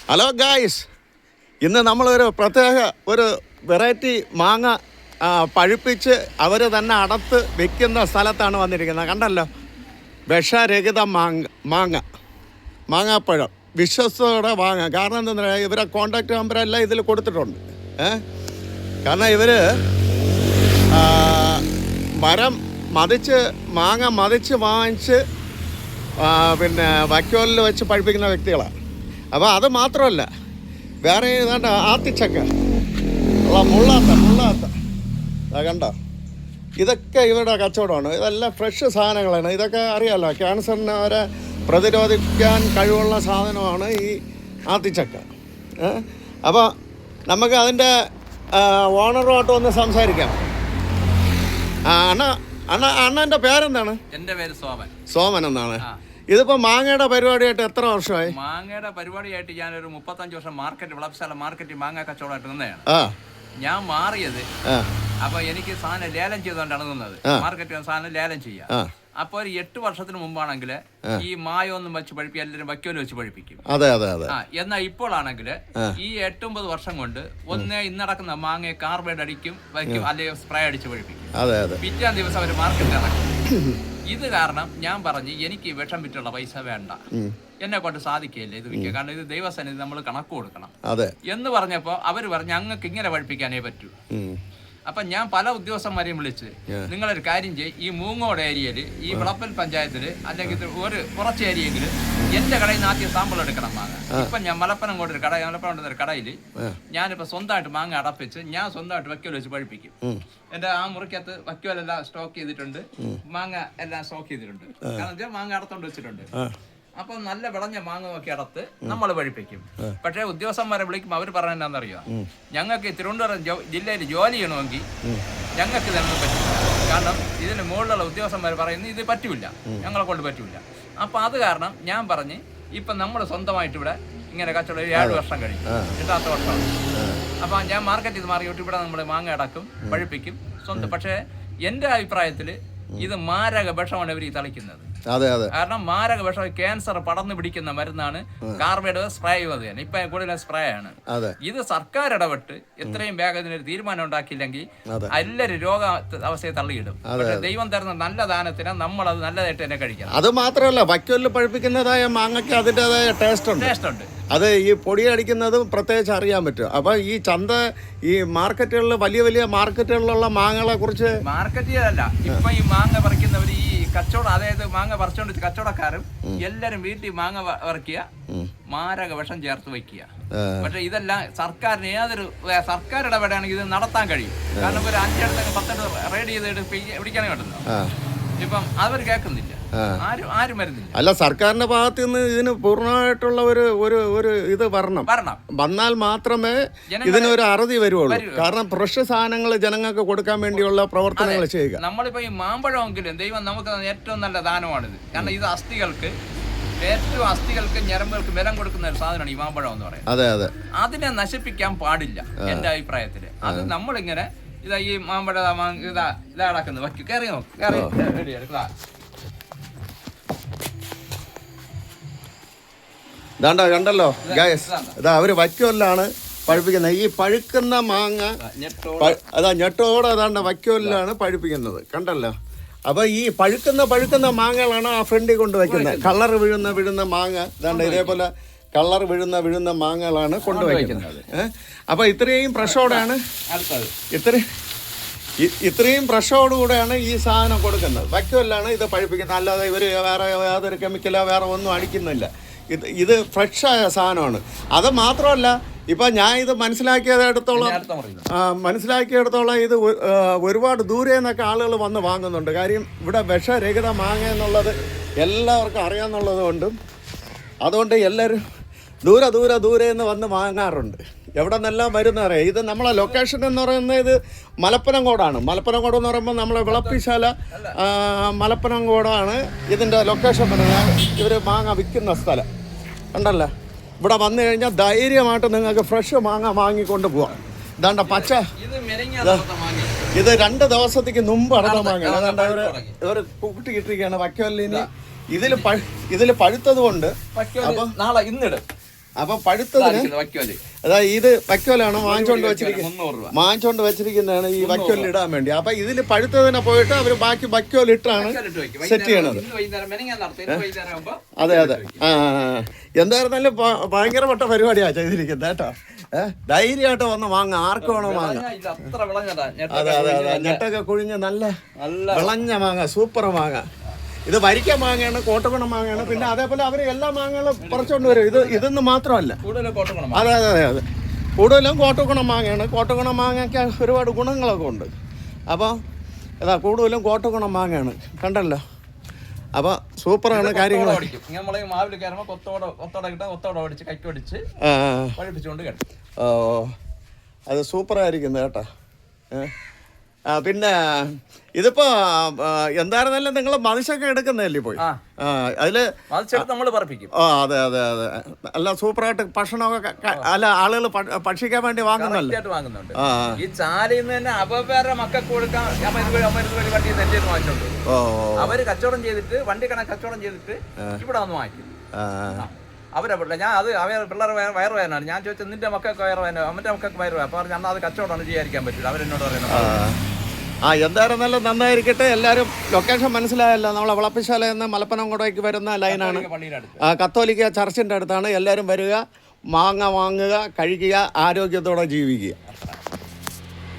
Hello guys, ഇന്ന് നമ്മളൊരു പ്രത്യേക ഒരു വെറൈറ്റി മാങ്ങ പഴുപ്പിച്ച് അവർ തന്നെ അടത്ത് വെക്കുന്ന സ്ഥലത്താണ് വന്നിരിക്കുന്നത്. കണ്ടല്ലോ, വിഷരഹിത മാങ്ങാപ്പഴം വിശ്വസ്തയോടെ വാങ്ങാം. കാരണം എന്താ പറയുക, ഇവരെ കോൺടാക്റ്റ് നമ്പറെല്ലാം ഇതിൽ കൊടുത്തിട്ടുണ്ട്. കാരണം ഇവർ മരം മാങ്ങ മതിച്ച് വാങ്ങിച്ച് പിന്നെ വൈക്കോലിൽ വെച്ച് പഴുപ്പിക്കുന്ന വ്യക്തികളാണ്. അപ്പോൾ അത് മാത്രമല്ല, വേറെ ഏതാണ്ട് ആത്തിച്ചക്ക മുള്ളാത്ത കണ്ടോ, ഇതൊക്കെ ഇവരുടെ കച്ചവടമാണ്. ഇതെല്ലാം ഫ്രഷ് സാധനങ്ങളാണ്. ഇതൊക്കെ അറിയാമല്ലോ, ക്യാൻസറിനെ വരെ പ്രതിരോധിക്കാൻ കഴിവുള്ള സാധനമാണ് ഈ ആത്തിച്ചക്ക. അപ്പോൾ നമുക്ക് അതിൻ്റെ ഓണറുമായിട്ട് ഒന്ന് സംസാരിക്കാം. അണ്ണൻ്റെ പേരെന്താണ്? എൻ്റെ പേര് സോമൻ എന്നാണ്. ഇതിപ്പോ മാങ്ങയുടെ പരിപാടിയായിട്ട് എത്ര വർഷമായി? മാങ്ങയുടെ പരിപാടിയായിട്ട് ഞാനൊരു 35 വർഷം വിളപ്പശാല മാർക്കറ്റ് മാങ്ങ കച്ചവടമായിട്ട് നിന്നതാണ്. ഞാൻ മാറിയത് അപ്പൊ എനിക്ക് സാധനം ലേലം ചെയ്തുകൊണ്ടാണ് നിന്നത്. മാർക്കറ്റ് സാധനം ലേലം ചെയ്യാം. അപ്പൊ ഒരു 8 വർഷത്തിന് മുമ്പാണെങ്കിൽ ഈ മായൊന്നും വെച്ച് പഴിപ്പി എല്ലാവരും വൈക്കോല് വെച്ച് പഴിപ്പിക്കും. എന്നാൽ ഇപ്പോഴാണെങ്കിൽ ഈ 8-9 വർഷം കൊണ്ട് ഇന്നടക്കുന്ന മാങ്ങയെ കാർബൈഡ് അടിക്കും, വയ്ക്കും, അല്ലെങ്കിൽ സ്പ്രേ അടിച്ച് പഴിപ്പിക്കും. പിറ്റേ ദിവസം അവർ മാർക്കറ്റിൽ ഇറക്കും. ഇത് കാരണം ഞാൻ പറഞ്ഞു, എനിക്ക് വിഷം വിറ്റുള്ള പൈസ വേണ്ട, എന്നെ കൊണ്ട് സാധിക്കുകയില്ല ഇത് വിൽക്കുക. കാരണം ഇത് ദൈവസന്നിധി നമ്മൾ കണക്ക് കൊടുക്കണം എന്ന് പറഞ്ഞപ്പോൾ അവർ പറഞ്ഞു, ഞങ്ങൾക്ക് ഇങ്ങനെ പഴിപ്പിക്കാനേ പറ്റൂ. അപ്പൊ ഞാൻ പല ഉദ്യോഗസ്ഥന്മാരെയും വിളിച്ച്, നിങ്ങളൊരു കാര്യം ചെയ്യും, ഈ മൂങ്ങോട് ഏരിയയിൽ ഈ വിളപ്പൽ പഞ്ചായത്തിൽ അല്ലെങ്കിൽ കുറച്ച് ഏരിയയെങ്കിലും എന്റെ കടയിൽ നിന്ന് ആദ്യം സാമ്പിൾ എടുക്കണം മാങ്ങ. ഇപ്പൊ ഞാൻ മലപ്പുറം ഒരു കടയിൽ ഞാനിപ്പോ സ്വന്തമായിട്ട് മാങ്ങ അടപ്പിച്ച് ഞാൻ സ്വന്തമായിട്ട് വയ്ക്കോൽ വെച്ച് പഴിപ്പിക്കും. എന്റെ ആ മുറിക്കകത്ത് വയ്ക്കോലെല്ലാം സ്റ്റോക്ക് ചെയ്തിട്ടുണ്ട്, മാങ്ങ എല്ലാം സ്റ്റോക്ക് ചെയ്തിട്ടുണ്ട്. കാരണം മാങ്ങ അടത്തോണ്ട് വെച്ചിട്ടുണ്ട്. അപ്പൊ നല്ല വിളഞ്ഞ മാങ്ങ നോക്കി അടത്ത് നമ്മൾ പഴിപ്പിക്കും. പക്ഷേ ഉദ്യോഗസ്ഥന്മാരെ വിളിക്കുമ്പോൾ അവർ പറഞ്ഞ എന്താണെന്നറിയോ, ഞങ്ങൾക്ക് തിരുവനന്തപുരം ജില്ലയിൽ ജോലി ചെയ്യണമെങ്കിൽ ഞങ്ങൾക്ക് ഇതൊന്നും പറ്റില്ല. കാരണം ഇതിന് മുകളിലുള്ള ഉദ്യോഗസ്ഥന്മാർ പറയുന്നത് ഇത് പറ്റൂല, ഞങ്ങളെ കൊണ്ട് പറ്റൂല. അപ്പൊ അത് കാരണം ഞാൻ പറഞ്ഞ്, ഇപ്പൊ നമ്മൾ സ്വന്തമായിട്ട് ഇവിടെ ഇങ്ങനെ കച്ചവടം 7 വർഷം കഴിഞ്ഞു, 8ാമത്തെ വർഷമാണ്. അപ്പൊ ഞാൻ മാർക്കറ്റിൽ നിന്ന് മാറിയിട്ട് ഇവിടെ നമ്മൾ മാങ്ങ അടക്കും, പഴിപ്പിക്കും സ്വന്തം. പക്ഷേ എന്റെ അഭിപ്രായത്തില് ഇത് മാരക വിഷമാണ് ഇവർ തളിക്കുന്നത്. കാരണം മാരക വിഷം, ക്യാൻസർ പടർന്നു പിടിക്കുന്ന മരുന്നാണ് കാർബൈഡ് സ്പ്രേ ചെയ്യുന്നത് തന്നെ. ഇപ്പൊ കൂടുതൽ സ്പ്രേ ആണ്. ഇത് സർക്കാർ ഇടപെട്ട് എത്രയും വേഗം ഇതിനൊരു തീരുമാനം ഉണ്ടാക്കിയില്ലെങ്കിൽ എല്ലാവരും രോഗ അവസ്ഥയെ തള്ളിയിടും. പക്ഷെ ദൈവം തരുന്ന നല്ല ദാനത്തിന് നമ്മൾ അത് നല്ലതായിട്ട് തന്നെ കഴിക്കണം. അത് മാത്രമല്ല, വൈക്കോലിൽ പഴുപ്പിക്കുന്നതായ മാങ്ങയ്ക്ക് അതിൻ്റെതായ ടേസ്റ്റ് ഉണ്ട്. അത് ഈ പൊടിയടിക്കുന്നതും പ്രത്യേകിച്ച് അറിയാൻ പറ്റും. അപ്പൊ ഈ ഈ മാർക്കറ്റുകളിൽ വലിയ മാർക്കറ്റുകളിലുള്ള മാങ്ങകളെ കുറിച്ച് മാർക്കറ്റിലല്ല, ഇപ്പൊ ഈ മാങ്ങ പറിക്കുന്നവർ ഈ കച്ചവടം, അതായത് മാങ്ങ പറിച്ചോണ്ട് കച്ചവടക്കാരും എല്ലാരും വീട്ടിൽ മാങ്ങ പറിക്കുക, മാരക വിഷം ചേർത്ത് വയ്ക്കുക. പക്ഷെ ഇതെല്ലാം സർക്കാരിന് സർക്കാർ ഇടപെടുകയാണെങ്കിൽ ഇത് നടത്താൻ കഴിയും. കാരണം ഒരു 5 10 റെയ്ഡ് ചെയ്തിട്ട് പിടിക്കാനേ പറ്റുന്നു. ഇപ്പം അവർ കേൾക്കുന്നില്ല, ആരും വരുന്നില്ല. അല്ല, സർക്കാരിന്റെ ഭാഗത്ത് നിന്ന് ഇതിന് പൂർണ്ണമായിട്ടുള്ള ഒരു ഇത് വന്നാൽ മാത്രമേ ഇതിനൊരു അറുതി വരുള്ളൂ. കാരണം ഫ്രഷ് സാധനങ്ങൾ ജനങ്ങൾക്ക് കൊടുക്കാൻ വേണ്ടിയുള്ള പ്രവർത്തനങ്ങൾ ചെയ്യുക. നമ്മളിപ്പോ ഈ മാമ്പഴമെങ്കിലും ദൈവം നമുക്ക് ഏറ്റവും നല്ല ദാനമാണിത്. കാരണം ഇത് അസ്ഥികൾക്ക് ഞരമ്പുകൾക്ക് ബലം കൊടുക്കുന്ന ഒരു സാധനമാണ് ഈ മാമ്പഴം എന്ന് പറയുന്നത്. അതിനെ നശിപ്പിക്കാൻ പാടില്ല എന്റെ അഭിപ്രായത്തില്. അത് നമ്മളിങ്ങനെ ഇതാ ഈ മാമ്പഴ ഇതാ അടക്കുന്നത് വയ്ക്കും. കയറി കണ്ടല്ലോ ഗായ്സ്, ഇതാ അവര് വൈക്കോലിലാണ് പഴുപ്പിക്കുന്നത്. ഈ പഴുക്കുന്ന മാങ്ങ ഞെട്ടോടെ അതാണ്ട് വൈക്കോലിലാണ് പഴുപ്പിക്കുന്നത്. കണ്ടല്ലോ. അപ്പൊ ഈ പഴുക്കുന്ന മാങ്ങകളാണ് ആ ഫ്രണ്ടിൽ കൊണ്ട് വയ്ക്കുന്നത്. കളർ വീഴുന്ന മാങ്ങ ഇതാണ്ട് ഇതേപോലെ കളർ വീഴുന്ന മാങ്ങകളാണ് കൊണ്ടുവയ്ക്കുന്നത്. അപ്പൊ ഇത്രയും ഫ്രഷോടെയാണ് ഇത്രയും ഫ്രഷോടുകൂടെയാണ് ഈ സാധനം കൊടുക്കുന്നത്. വൈക്കോലിലാണ് ഇത് പഴുപ്പിക്കുന്നത്. അല്ലാതെ ഇവർ വേറെ യാതൊരു കെമിക്കലോ വേറെ ഒന്നും അടിക്കുന്നില്ല. ഇത് ഫ്രഷായ സാധനമാണ്. അത് മാത്രമല്ല, ഇപ്പം ഞാൻ ഇത് മനസ്സിലാക്കിയെടുത്തോളം ഇത് ഒരുപാട് ദൂരെ നിന്നൊക്കെ ആളുകൾ വന്ന് വാങ്ങുന്നുണ്ട്. കാര്യം ഇവിടെ വിഷരഹിത മാങ്ങ എന്നുള്ളത് എല്ലാവർക്കും അറിയാമെന്നുള്ളത് കൊണ്ടും അതുകൊണ്ട് എല്ലാവരും ദൂരെ നിന്ന് വന്ന് വാങ്ങാറുണ്ട്. എവിടെ നിന്നെല്ലാം വരുന്നറിയാം. ഇത് നമ്മളെ ലൊക്കേഷൻ എന്ന് പറയുന്നത് ഇത് മലപ്പനംകോടാണ്. മലപ്പനംകോട് എന്ന് പറയുമ്പോൾ നമ്മളെ വിളപ്പിശാല മലപ്പനംകോടാണ് ഇതിൻ്റെ ലൊക്കേഷൻ പറയുന്നത്. ഇവർ മാങ്ങ വിൽക്കുന്ന സ്ഥലം കണ്ടല്ലോ. ഇവിടെ വന്നു കഴിഞ്ഞാൽ ധൈര്യമായിട്ട് നിങ്ങൾക്ക് ഫ്രഷ് മാങ്ങ വാങ്ങിക്കൊണ്ട് പോവാം. ഇതാണ്ട പച്ച, ഇത് 2 ദിവസത്തേക്ക് മുമ്പ് അടക്കം മാങ്ങ. അതാണ്ട് ഇവർ കൂട്ടിയിട്ടിരിക്കുകയാണ് വൈക്കോലിന്. ഇതിൽ പഴുത്തത് കൊണ്ട് നാളെ ഇന്നിടും. അപ്പൊ പഴുത്തതിന് വൈക്കോല് അതായത് ഇത് വൈക്കോലാണ് വാങ്ങിച്ചോണ്ട് വെച്ചിരിക്കുന്നത്, 300 രൂപ വാങ്ങിച്ചോണ്ട് വെച്ചിരിക്കുന്നതാണ് ഈ വൈക്കോലിൽ ഇടാൻ വേണ്ടി. അപ്പൊ ഇതിൽ പഴുത്തതിനെ പോയിട്ട് അവര് ബാക്കി വൈക്കോലിട്ടാണ് സെറ്റ് ചെയ്യണത്. അതെ അതെ. എന്തായിരുന്നാലും ഭയങ്കര പെട്ട പരിപാടിയാ ചെയ്തിരിക്കുന്നത് കേട്ടോ. ധൈര്യമായിട്ട് വന്ന് വാങ്ങാം, ആർക്ക് വേണോ വാങ്ങാം. അതെ അതെ അതെ, ഞെട്ടൊക്കെ കുഴിഞ്ഞ് നല്ല വിളഞ്ഞ മാങ്ങ, സൂപ്പർ മാങ്ങ. ഇത് വരിക്ക മാങ്ങയാണ്, കോട്ടക്കുണം മാങ്ങയാണ്, പിന്നെ അതേപോലെ അവർ എല്ലാ മാങ്ങകളും പറിച്ചുകൊണ്ട് വരും. ഇതൊന്നും മാത്രമല്ല, അതെ അതെ അതെ അതെ, കൂടുതലും കോട്ടക്കുണം മാങ്ങയാണ്. കോട്ടക്കുണം മാങ്ങയ്ക്ക് ഒരുപാട് ഗുണങ്ങളൊക്കെ ഉണ്ട്. അപ്പോൾ അതാ കൂടുതലും കോട്ടക്കുണം മാങ്ങയാണ്, കണ്ടല്ലോ. അപ്പോൾ സൂപ്പറാണ് കാര്യങ്ങൾ. ഓ അത് സൂപ്പറായിരിക്കുന്നു കേട്ടോ. പിന്നെ ഇതിപ്പോ എന്തായിരുന്നല്ലോ നിങ്ങൾ മനുഷ്യൊക്കെ എടുക്കുന്നതല്ലേ പോയി? അതില് നമ്മൾ പറപ്പിക്കും. അതെ അതെ അതെ, അല്ല സൂപ്പറായിട്ട് ഭക്ഷണമൊക്കെ അല്ല ആളുകൾ ഭക്ഷിക്കാൻ വേണ്ടി വാങ്ങുന്നുണ്ട്. ഈ ചാലയിൽ നിന്ന് തന്നെ അവരുടെ മക്കൾക്ക് കൊടുക്കാൻ വണ്ടി എന്റെ വാങ്ങിച്ചോണ്ട് അവര് കച്ചവടം ചെയ്തിട്ട് വണ്ടി കച്ചവടം ചെയ്തിട്ട് ഇവിടെ വന്ന് വാങ്ങിക്കും. അവരെ പിള്ളേർ ഞാൻ അത് പിള്ളേർ വയറ് വേദനാണ്. ഞാൻ ചോദിച്ചത് നിന്റെ മക്കൾക്ക് വയറ് വേദന, അവന്റെ മക്കൾക്ക് വയറ് വേദന. അപ്പോൾ പറഞ്ഞാൽ അത് കച്ചവടമാണ് ചെയ്യാതിരിക്കാൻ പറ്റില്ല. അവരെന്നോട് പറയുന്നത് എന്തായിരുന്നാലും നന്നായിരിക്കട്ടെ. എല്ലാവരും ലൊക്കേഷൻ മനസ്സിലായല്ലോ. നമ്മളെ വളപ്പിശാല എന്ന മലപ്പനംകോടേക്ക് വരുന്ന ലൈനാണ്. കത്തോലിക്ക ചർച്ചിൻ്റെ അടുത്താണ്. എല്ലാവരും വരിക, മാങ്ങ വാങ്ങുക, കഴിക്കുക, ആരോഗ്യത്തോടെ ജീവിക്കുക.